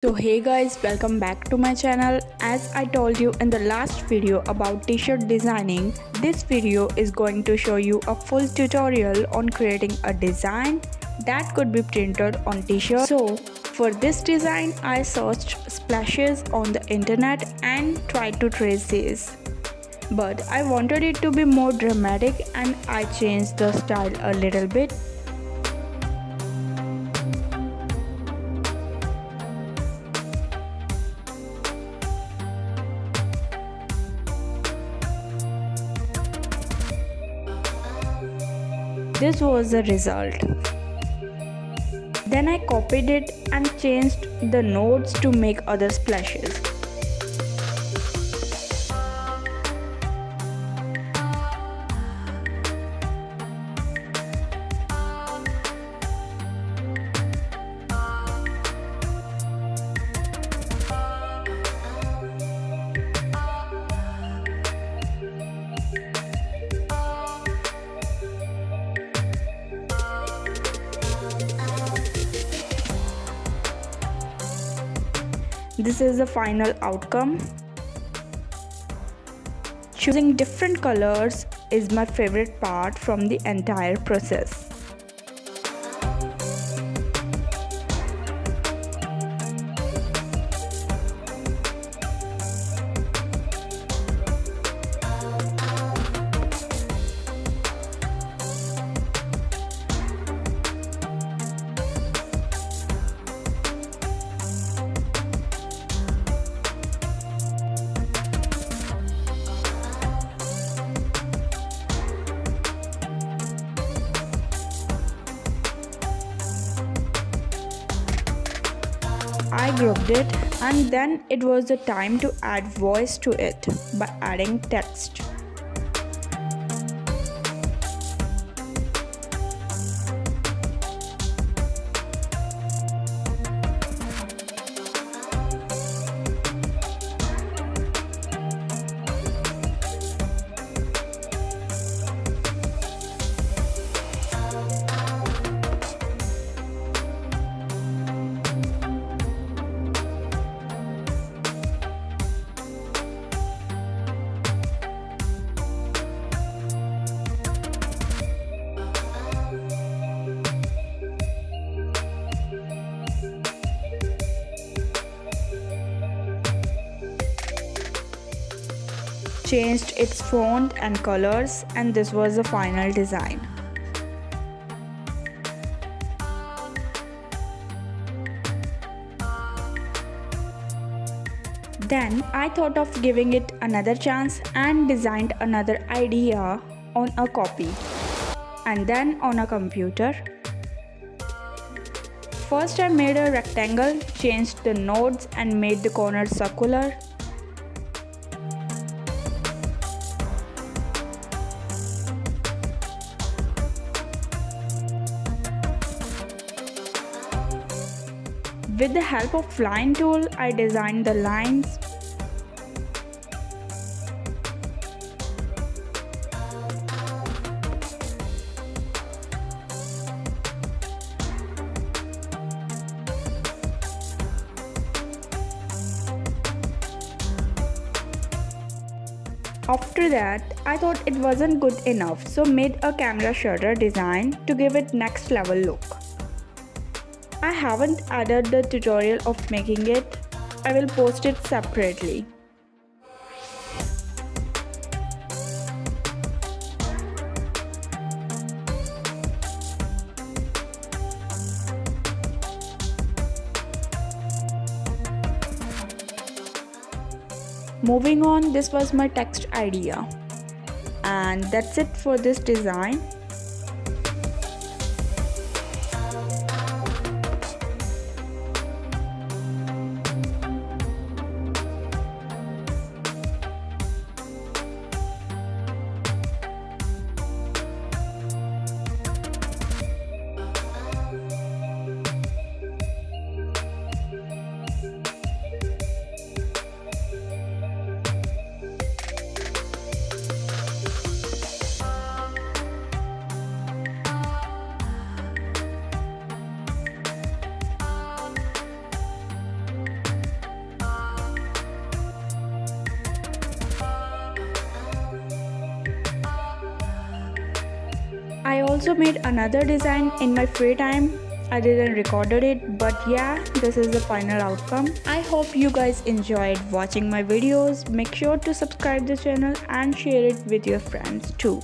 So hey guys, welcome back to my channel. As I told you in the last video about t-shirt designing, this video is going to show you a full tutorial on creating a design that could be printed on t-shirt. So for this design I searched splashes on the internet and tried to trace these. But I wanted it to be more dramatic and I changed the style a little bit. This was the result. Then I copied it and changed the nodes to make other splashes. This is the final outcome. Choosing different colors is my favorite part from the entire process. I grouped it and then it was the time to add voice to it by adding text. Changed its font and colors, and this was the final design. Then I thought of giving it another chance and designed another idea on a copy and then on a computer. First I made a rectangle, changed the nodes and made the corners circular. With the help of line tool, I designed the lines. After that, I thought it wasn't good enough, so made a camera shutter design to give it next level look. I haven't added the tutorial of making it. I will post it separately. Moving on, this was my text idea. And that's it for this design. I also made another design in my free time. I didn't recorded it, but yeah, this is the final outcome. I hope you guys enjoyed watching my videos. Make sure to subscribe the channel and share it with your friends too.